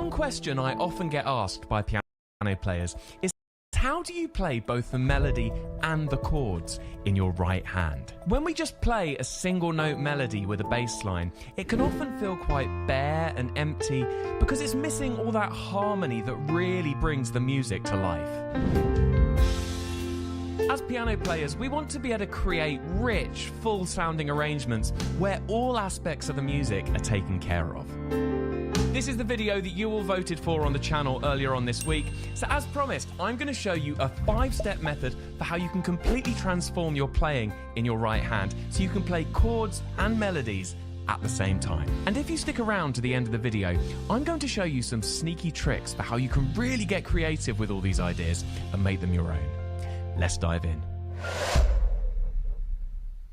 One question I often get asked by piano players is, how do you play both the melody and the chords in your right hand? When we just play a single note melody with a bass line, it can often feel quite bare and empty because it's missing all that harmony that really brings the music to life. As piano players, we want to be able to create rich, full-sounding arrangements where all aspects of the music are taken care of. This is the video that you all voted for on the channel earlier on this week. So as promised, I'm going to show you a 5-step method for how you can completely transform your playing in your right hand so you can play chords and melodies at the same time. And if you stick around to the end of the video, I'm going to show you some sneaky tricks for how you can really get creative with all these ideas and make them your own. Let's dive in.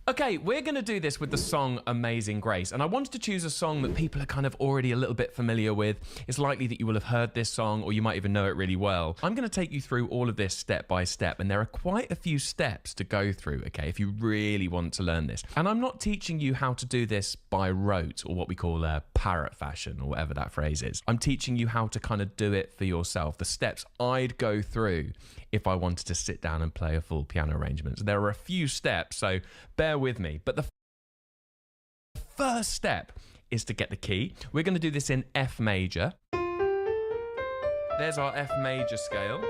Okay, we're going to do this with the song Amazing Grace, and I wanted to choose a song that people are kind of already a little bit familiar with. It's likely that you will have heard this song, or you might even know it really well. I'm going to take you through all of this step by step, and there are quite a few steps to go through, okay, if you really want to learn this. And I'm not teaching you how to do this by rote, or what we call a parrot fashion, or whatever that phrase is. I'm teaching you how to kind of do it for yourself, the steps I'd go through if I wanted to sit down and play a full piano arrangement. So there are a few steps, so bear with me. But the first step is to get the key. We're going to do this in F major. There's our F major scale.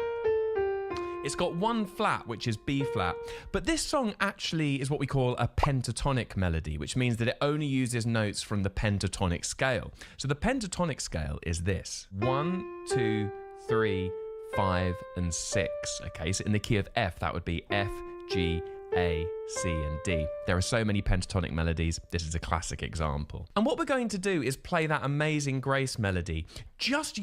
It's got one flat, which is B flat, but this song actually is what we call a pentatonic melody, which means that it only uses notes from the pentatonic scale. So the pentatonic scale is this: 1, 2, 3, 5, and 6. Okay, so in the key of F, that would be F, G, A, C, and D. There are so many pentatonic melodies. This is a classic example. And what we're going to do is play that Amazing Grace melody just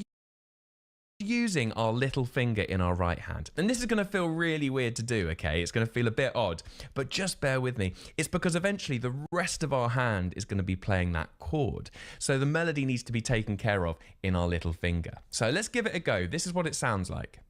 using our little finger in our right hand. And this is going to feel really weird to do, okay? It's going to feel a bit odd, but just bear with me. It's because eventually the rest of our hand is going to be playing that chord. So the melody needs to be taken care of in our little finger. So let's give it a go. This is what it sounds like.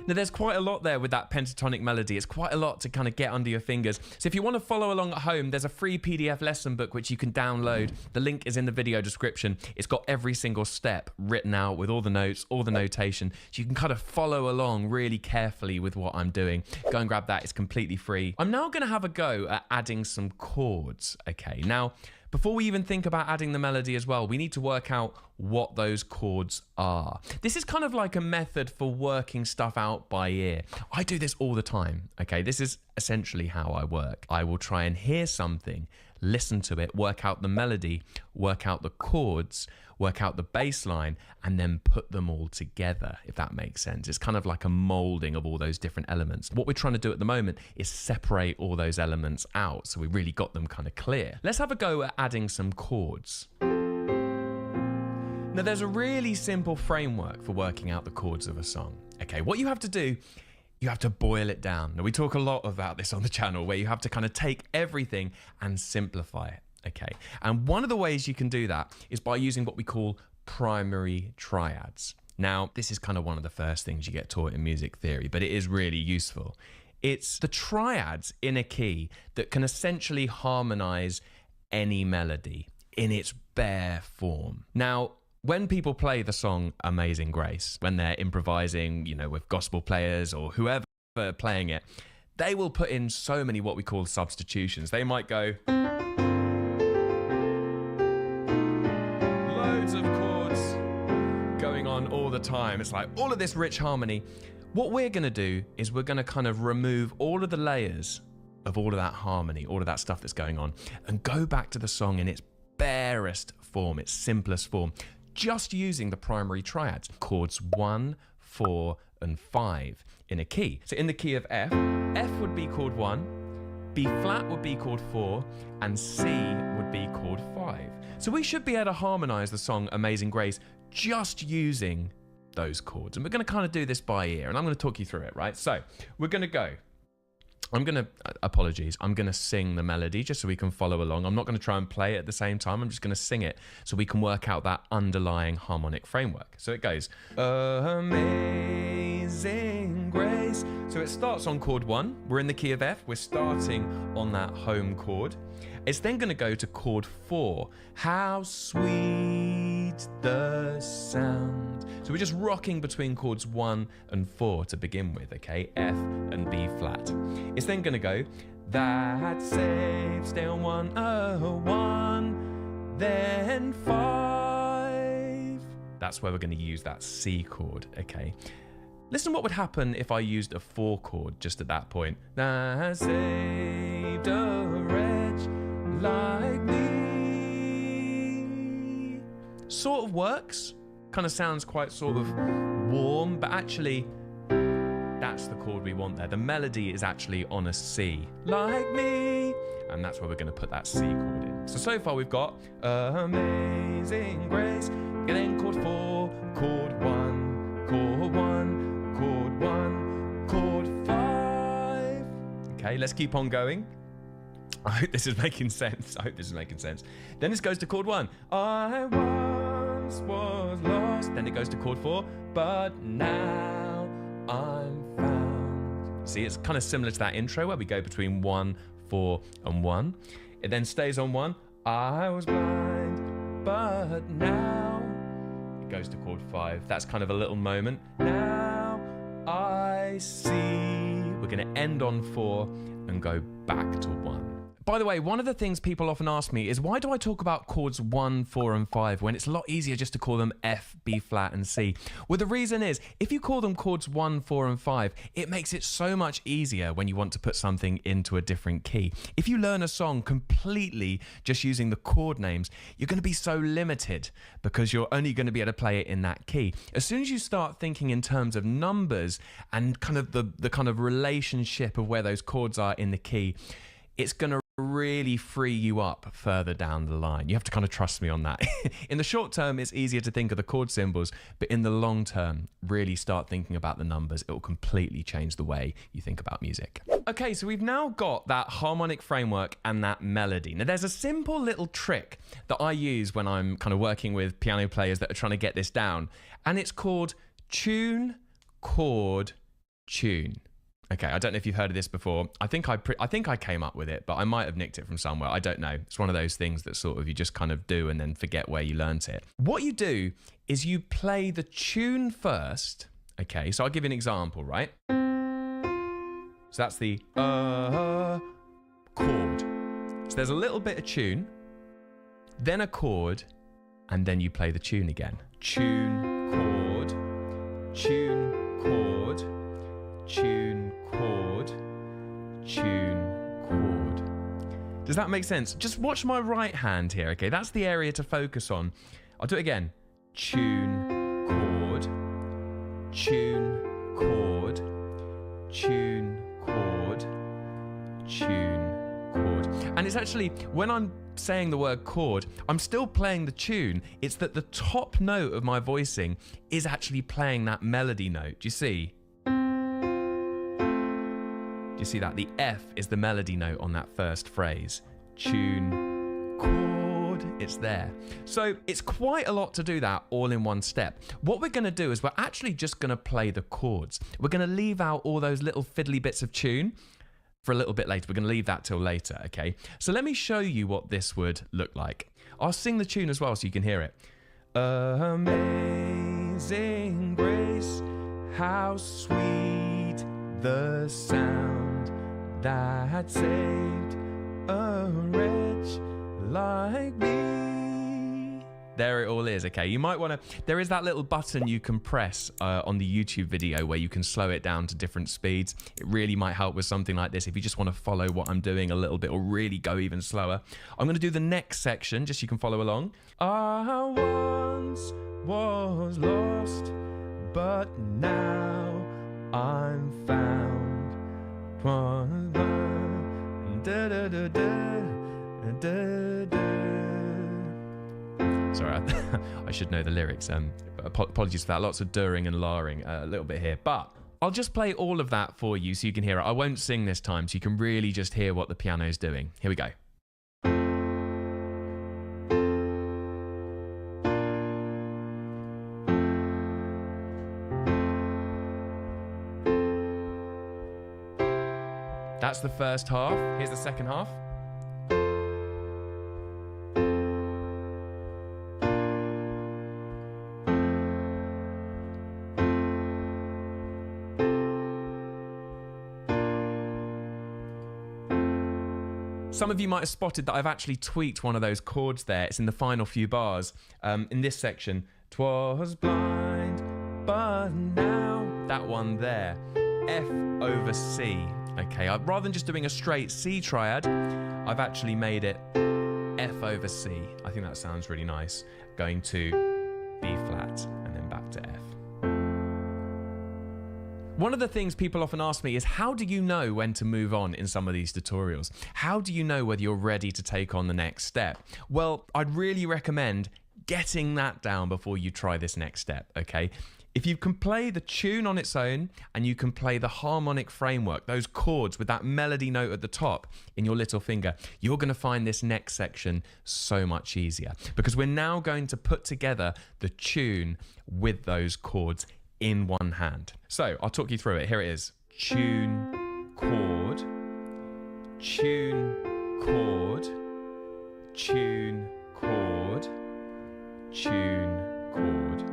Now, there's quite a lot there with that pentatonic melody. It's quite a lot to kind of get under your fingers. So if you want to follow along at home, there's a free PDF lesson book which you can download. The link is in the video description. It's got every single step written out with all the notes, all the notation. So you can kind of follow along really carefully with what I'm doing. Go and grab that. It's completely free. I'm now going to have a go at adding some chords. Okay, now, before we even think about adding the melody as well, we need to work out what those chords are. This is kind of like a method for working stuff out by ear. I do this all the time, okay? This is essentially how I work. I will try and hear something, listen to it, work out the melody, work out the chords, work out the bass line, and then put them all together, if that makes sense. It's kind of like a molding of all those different elements. What we're trying to do at the moment is separate all those elements out, so we really got them kind of clear. Let's have a go at adding some chords. Now, there's a really simple framework for working out the chords of a song. Okay, what you have to do, you have to boil it down. Now, we talk a lot about this on the channel, where you have to kind of take everything and simplify it. Okay, and one of the ways you can do that is by using what we call primary triads. Now, this is kind of one of the first things you get taught in music theory, but it is really useful. It's the triads in a key that can essentially harmonize any melody in its bare form. Now, when people play the song Amazing Grace, when they're improvising, you know, with gospel players or whoever playing it, they will put in so many what we call substitutions. They might go loads of chords going on all the time. It's like all of this rich harmony. What we're going to do is we're going to kind of remove all of the layers of all of that harmony, all of that stuff that's going on, and go back to the song in its barest form, its simplest form, just using the primary triads, chords 1, 4, and 5 in a key. So in the key of F, F would be chord 1, B flat would be chord 4, and C would be chord 5. So we should be able to harmonize the song Amazing Grace just using those chords. And we're going to kind of do this by ear, and I'm going to talk you through it, right? So we're going to go. Apologies, I'm going to sing the melody just so we can follow along. I'm not going to try and play it at the same time. I'm just going to sing it so we can work out that underlying harmonic framework. So it goes, amazing grace. So it starts on chord 1. We're in the key of F. We're starting on that home chord. It's then going to go to chord 4. How sweet the sound. So we're just rocking between chords 1 and 4 to begin with, okay? F and B flat. It's then going to go, that saved, stay on 1, 1, then 5. That's where we're going to use that C chord, okay? Listen what would happen if I used a 4 chord just at that point. That saved a wretch like me. Sort of works, kind of sounds quite sort of warm, but actually that's the chord we want there. The melody is actually on a C, like me, and that's where we're going to put that C chord in. So far we've got amazing grace, and then chord 4, chord 1, chord 1, chord 1, chord 5. Okay, let's keep on going. I hope this is making sense. Then this goes to chord 1. I once was lost. Then it goes to chord 4. But now I'm found. See, it's kind of similar to that intro where we go between 1, 4, and 1. It then stays on 1. I was blind, but now it goes to chord 5. That's kind of a little moment. Now I see. We're going to end on 4 and go back to 1. By the way, one of the things people often ask me is, why do I talk about chords 1, 4, and 5 when it's a lot easier just to call them F, B flat, and C? Well, the reason is, if you call them chords 1, 4, and 5, it makes it so much easier when you want to put something into a different key. If you learn a song completely just using the chord names, you're going to be so limited because you're only going to be able to play it in that key. As soon as you start thinking in terms of numbers and kind of the kind of relationship of where those chords are in the key, it's going to really free you up further down the line. You have to kind of trust me on that. In the short term, it's easier to think of the chord symbols, but in the long term, really start thinking about the numbers. It will completely change the way you think about music. Okay, so we've now got that harmonic framework and that melody. Now, there's a simple little trick that I use when I'm kind of working with piano players that are trying to get this down, and it's called tune, chord, tune. Okay, I don't know if you've heard of this before. I think I came up with it, but I might have nicked it from somewhere. I don't know. It's one of those things that sort of you just kind of do and then forget where you learnt it. What you do is you play the tune first. Okay, so I'll give you an example, right? So that's the chord. So there's a little bit of tune, then a chord, and then you play the tune again. Tune, chord, tune, chord, tune, chord, tune, chord. Does that make sense? Just watch my right hand here, okay? That's the area to focus on. I'll do it again. Tune, chord, tune, chord, tune, chord, tune, chord. And it's actually, when I'm saying the word chord, I'm still playing the tune. It's that the top note of my voicing is actually playing that melody note. Do you see? You see that? The F is the melody note on that first phrase. Tune, chord, it's there. So it's quite a lot to do that all in one step. What we're going to do is we're actually just going to play the chords. We're going to leave out all those little fiddly bits of tune for a little bit later. We're going to leave that till later, okay? So let me show you what this would look like. I'll sing the tune as well so you can hear it. Amazing grace, how sweet the sound that saved a wretch like me. There it all is, okay? You might want to, there is that little button you can press on the YouTube video where you can slow it down to different speeds. It really might help with something like this if you just want to follow what I'm doing a little bit or really go even slower. I'm going to do the next section just so you can follow along. I once was lost, but now I'm found. Sorry, I should know the lyrics. Apologies for that. Lots of durring and larring a little bit here. But I'll just play all of that for you so you can hear it. I won't sing this time, so you can really just hear what the piano's doing. Here we go. That's the first half. Here's the second half. Some of you might have spotted that I've actually tweaked one of those chords there. It's in the final few bars. In this section, 'twas blind, but now. That one there. F over C. Okay, rather than just doing a straight C triad, I've actually made it F over C. I think that sounds really nice. Going to B flat and then back to F. One of the things people often ask me is, how do you know when to move on in some of these tutorials? How do you know whether you're ready to take on the next step? Well, I'd really recommend getting that down before you try this next step, okay? If you can play the tune on its own and you can play the harmonic framework, those chords with that melody note at the top in your little finger, you're going to find this next section so much easier, because we're now going to put together the tune with those chords in one hand. So I'll talk you through it. Here it is. Tune, chord, tune, chord, tune, chord, tune, chord.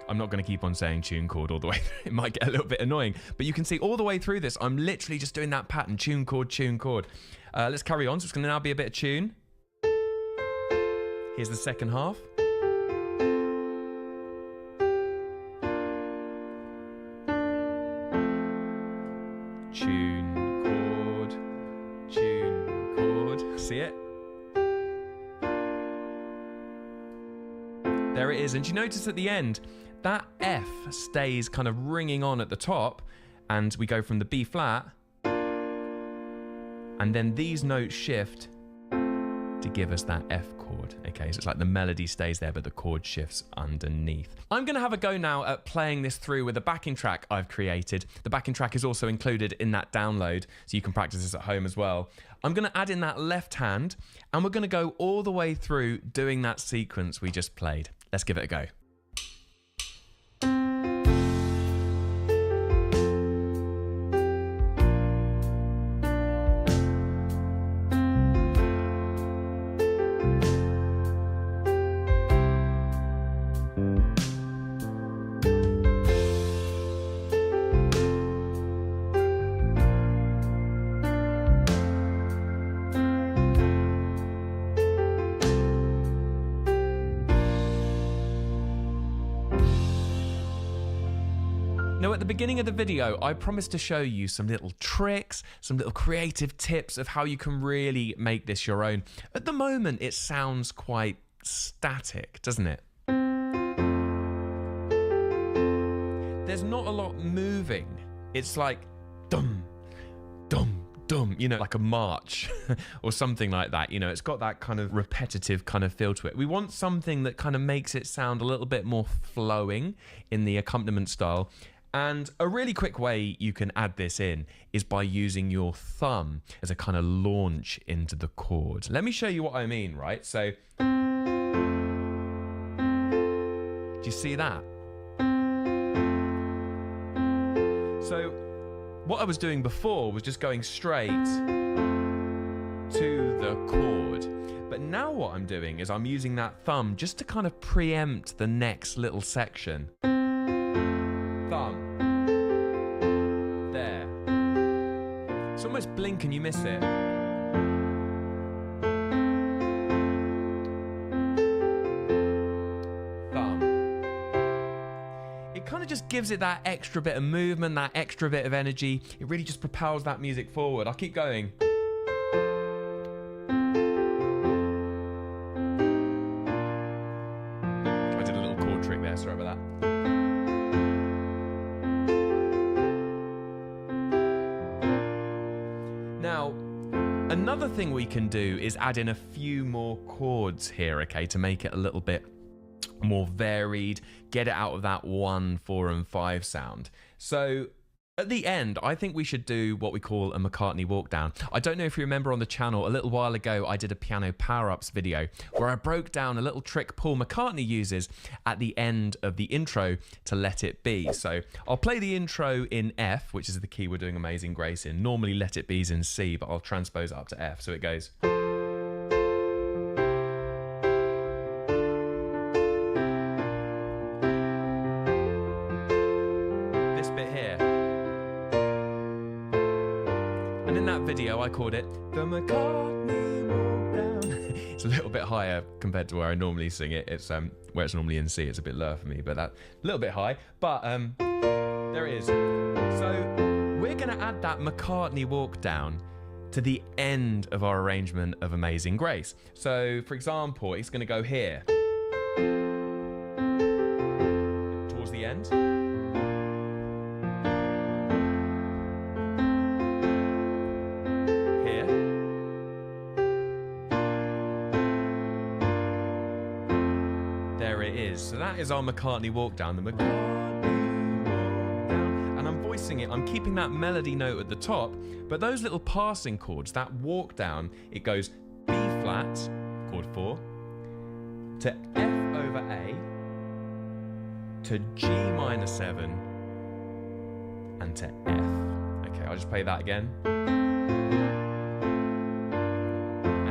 I'm not going to keep on saying tune chord all the way through. It might get a little bit annoying, but you can see all the way through this, I'm literally just doing that pattern, tune chord, tune chord. Let's carry on. So it's going to now be a bit of tune. Here's the second half. Tune chord, tune chord. See it? There it is. And you notice at the end, that F stays kind of ringing on at the top, and we go from the B flat, and then these notes shift to give us that F chord. Okay, so it's like the melody stays there, but the chord shifts underneath. I'm going to have a go now at playing this through with a backing track I've created. The backing track is also included in that download, so you can practice this at home as well. I'm going to add in that left hand, and we're going to go all the way through doing that sequence we just played. Let's give it a go. Now, at the beginning of the video, I promised to show you some little tricks, some little creative tips of how you can really make this your own. At the moment, it sounds quite static, doesn't it? There's not a lot moving. It's like dum, dum, dum, you know, like a march or something like that. You know, it's got that kind of repetitive kind of feel to it. We want something that kind of makes it sound a little bit more flowing in the accompaniment style. And a really quick way you can add this in is by using your thumb as a kind of launch into the chord. Let me show you what I mean, right? So, do you see that? So, what I was doing before was just going straight to the chord. But now what I'm doing is I'm using that thumb just to kind of preempt the next little section. Thumb. There. It's almost blink and you miss it. Thumb. It kind of just gives it that extra bit of movement, that extra bit of energy. It really just propels that music forward. I'll keep going. I did a little chord trick there, sorry about that. Another thing we can do is add in a few more chords here, okay, to make it a little bit more varied, get it out of that 1, 4, and 5 sound. So at the end, I think we should do what we call a McCartney walk down. I don't know if you remember on the channel, a little while ago, I did a piano power-ups video where I broke down a little trick Paul McCartney uses at the end of the intro to Let It Be. So I'll play the intro in F, which is the key we're doing Amazing Grace in. Normally Let It Be's in C, but I'll transpose it up to F. So it goes... video I called it the McCartney walk down. It's a little bit higher compared to where I normally sing it. It's where it's normally in C, it's a bit lower for me, but that a little bit high, but there it is. So we're gonna add that McCartney walk down to the end of our arrangement of Amazing Grace. So for example, it's gonna go here towards the end. So that is our McCartney walk down, the McCartney walk down. And I'm voicing it, I'm keeping that melody note at the top, but those little passing chords, that walk down, it goes B flat, chord 4, to F over A, to G minor 7, and to F. Okay, I'll just play that again.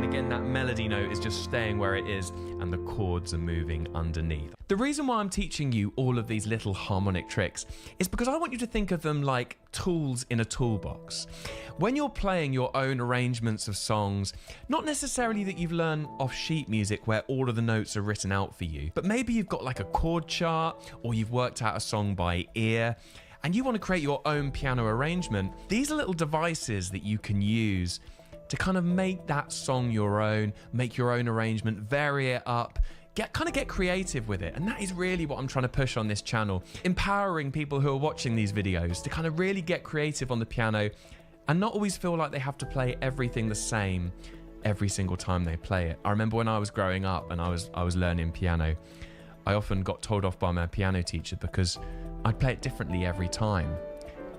Again, that melody note is just staying where it is and the chords are moving underneath. The reason why I'm teaching you all of these little harmonic tricks is because I want you to think of them like tools in a toolbox. When you're playing your own arrangements of songs, not necessarily that you've learned off sheet music where all of the notes are written out for you, but maybe you've got like a chord chart or you've worked out a song by ear and you want to create your own piano arrangement. These are little devices that you can use to kind of make that song your own, make your own arrangement, vary it up, get creative with it. And that is really what I'm trying to push on this channel, empowering people who are watching these videos to kind of really get creative on the piano and not always feel like they have to play everything the same every single time they play it. I remember when I was growing up and I was learning piano, I often got told off by my piano teacher because I'd play it differently every time.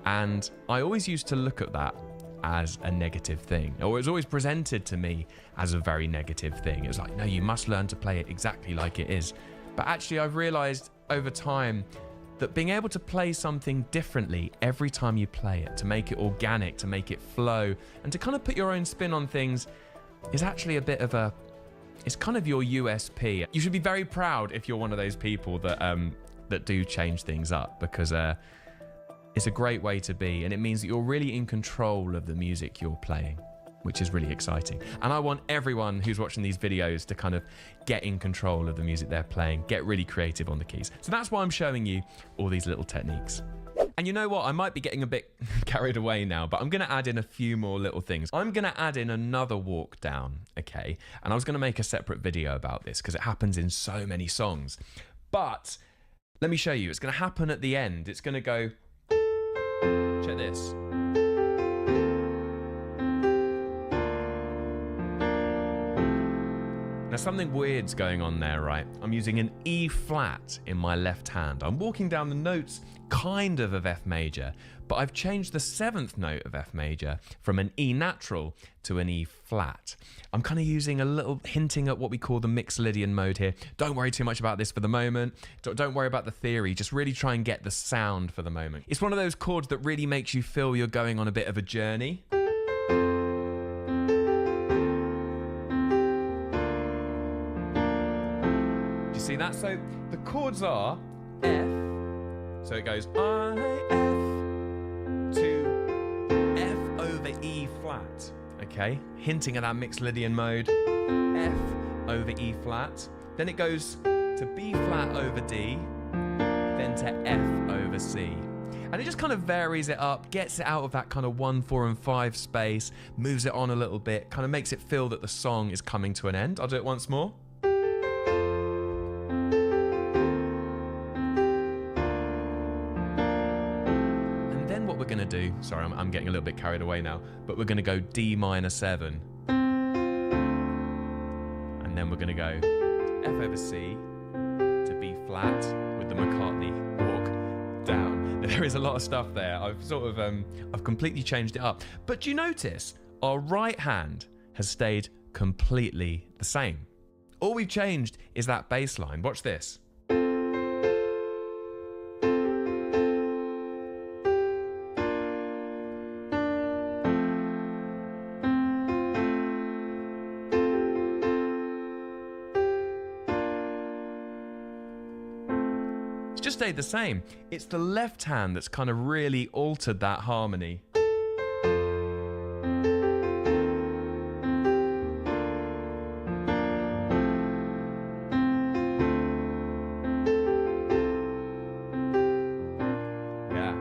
And I always used to look at that as a negative thing, or it was always presented to me as a very negative thing. It was like, no, you must learn to play it exactly like it is. But actually I've realized over time that being able to play something differently every time you play it, to make it organic, to make it flow, and to kind of put your own spin on things is actually a bit of a, it's kind of your USP. You should be very proud if you're one of those people that that do change things up, because it's a great way to be, and it means that you're really in control of the music you're playing, which is really exciting. And I want everyone who's watching these videos to kind of get in control of the music they're playing, get really creative on the keys. So that's why I'm showing you all these little techniques. And you know what? I might be getting a bit carried away now, but I'm going to add in a few more little things. I'm going to add in another walk down, okay? And I was going to make a separate video about this because it happens in so many songs. But let me show you. It's going to happen at the end. It's going to go... Check this. Now something weird's going on there, right? I'm using an E flat in my left hand. I'm walking down the notes kind of F major, but I've changed the 7th note of F major from an E natural to an E flat. I'm kind of using a little hinting at what we call the Mixolydian mode here. Don't worry too much about this for the moment. Don't worry about the theory. Just really try and get the sound for the moment. It's one of those chords that really makes you feel you're going on a bit of a journey. See that? So the chords are F, so it goes I, F to F over E flat, okay? Hinting at that Mixolydian mode, F over E flat, then it goes to B flat over D, then to F over C. And it just kind of varies it up, gets it out of that kind of 1, 4, and 5 space, moves it on a little bit, kind of makes it feel that the song is coming to an end. I'll do it once more. We're going to do, sorry, I'm getting a little bit carried away now, but we're going to go D minor 7 and then we're going to go F over C to B flat with the McCartney walk down. There is a lot of stuff there. I've completely changed it up. But do you notice our right hand has stayed completely the same? All we've changed is that bass line. Watch this. Just stayed the same. It's the left hand that's kind of really altered that harmony. Yeah.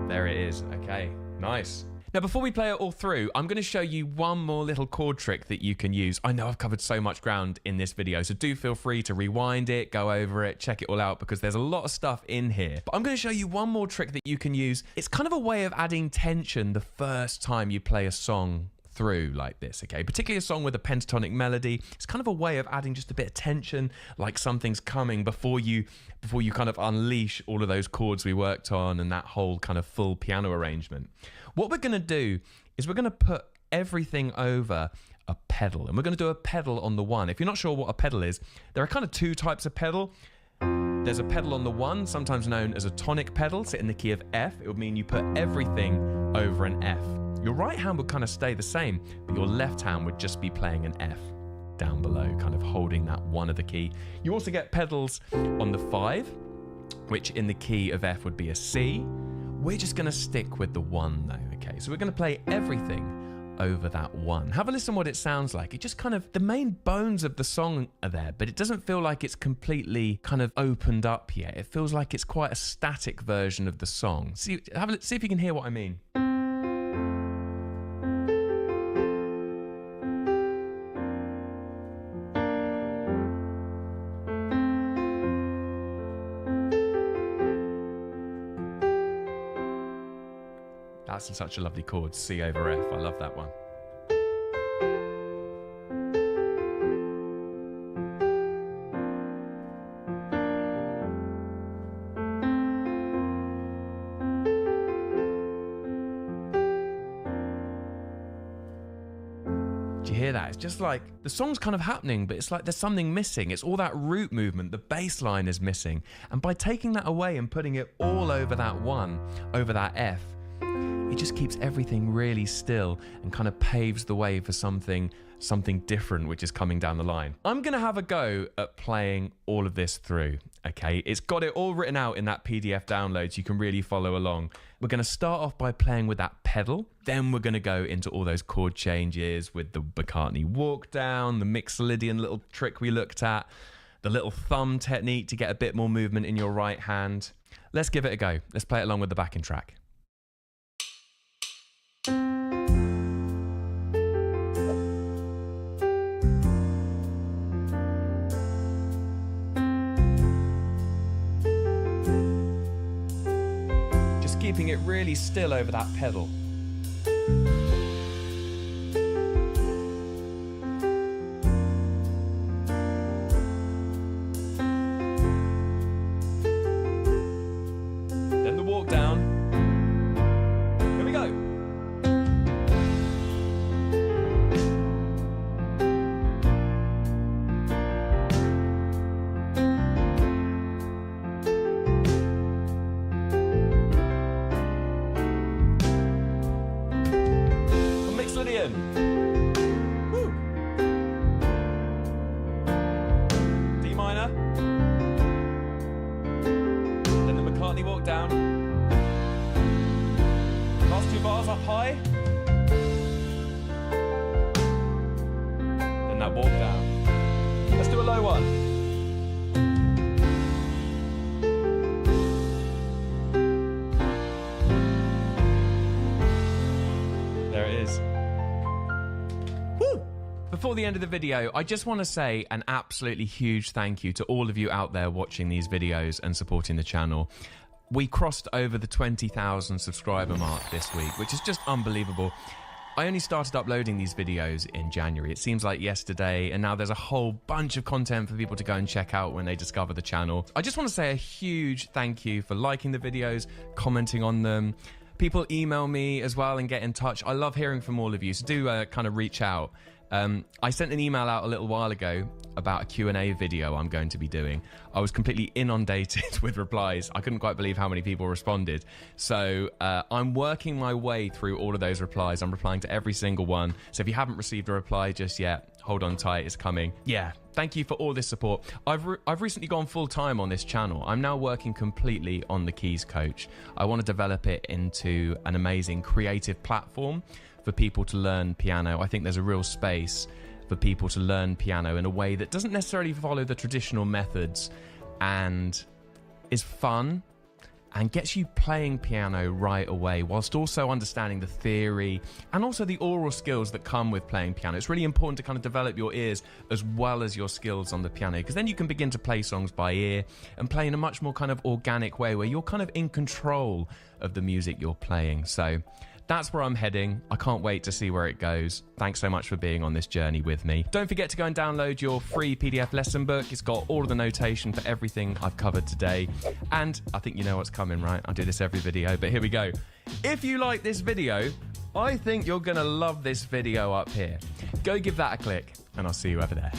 There it is. Okay, nice. Now, before we play it all through, I'm going to show you one more little chord trick that you can use. I know I've covered so much ground in this video, so do feel free to rewind it, go over it, check it all out, because there's a lot of stuff in here. But I'm going to show you one more trick that you can use. It's kind of a way of adding tension the first time you play a song through like this, okay? Particularly a song with a pentatonic melody. It's kind of a way of adding just a bit of tension, like something's coming before you kind of unleash all of those chords we worked on and that whole kind of full piano arrangement. What we're going to do is we're going to put everything over a pedal, and we're going to do a pedal on the one. If you're not sure what a pedal is, there are kind of two types of pedal. There's a pedal on the one, sometimes known as a tonic pedal, set in the key of F. It would mean you put everything over an F. Your right hand would kind of stay the same, but your left hand would just be playing an F down below, kind of holding that one of the key. You also get pedals on the 5, which in the key of F would be a C. We're just going to stick with the 1 though, okay? So we're going to play everything over that 1. Have a listen what it sounds like. It just kind of, the main bones of the song are there, but it doesn't feel like it's completely kind of opened up yet. It feels like it's quite a static version of the song. See if you can hear what I mean. That's such a lovely chord, C over F. I love that one. Do you hear that? It's just like the song's kind of happening, but it's like there's something missing. It's all that root movement, the bass line is missing. And by taking that away and putting it all over that 1, over that F, it just keeps everything really still and kind of paves the way for something different which is coming down the line. I'm going to have a go at playing all of this through, okay? It's got it all written out in that PDF download so you can really follow along. We're going to start off by playing with that pedal. Then we're going to go into all those chord changes with the McCartney walk down, the Mixolydian little trick we looked at, the little thumb technique to get a bit more movement in your right hand. Let's give it a go. Let's play it along with the backing track. Keeping it really still over that pedal. Then the walk down. Here we go. Woo. D minor. Then the McCartney walk down. Last 2 bars up high. Then that walk down. Let's do a low one. There it is. Before the end of the video, I just want to say an absolutely huge thank you to all of you out there watching these videos and supporting the channel. We crossed over the 20,000 subscriber mark this week, which is just unbelievable. I only started uploading these videos in January. It seems like yesterday, and now there's a whole bunch of content for people to go and check out when they discover the channel. I just want to say a huge thank you for liking the videos, commenting on them. People email me as well and get in touch. I love hearing from all of you, so do kind of reach out. I sent an email out a little while ago about a Q&A video I'm going to be doing. I was completely inundated with replies. I couldn't quite believe how many people responded. So I'm working my way through all of those replies. I'm replying to every single one. So if you haven't received a reply just yet, hold on tight, it's coming. Yeah, thank you for all this support. I've recently gone full-time on this channel. I'm now working completely on the Keys Coach. I want to develop it into an amazing creative platform for people to learn piano. I think there's a real space for people to learn piano in a way that doesn't necessarily follow the traditional methods and is fun and gets you playing piano right away, whilst also understanding the theory and also the oral skills that come with playing piano. It's really important to kind of develop your ears as well as your skills on the piano, because then you can begin to play songs by ear and play in a much more kind of organic way where you're kind of in control of the music you're playing. So that's where I'm heading. I can't wait to see where it goes. Thanks so much for being on this journey with me. Don't forget to go and download your free PDF lesson book. It's got all of the notation for everything I've covered today. And I think you know what's coming, right? I do this every video, but here we go. If you like this video, I think you're gonna love this video up here. Go give that a click, and I'll see you over there.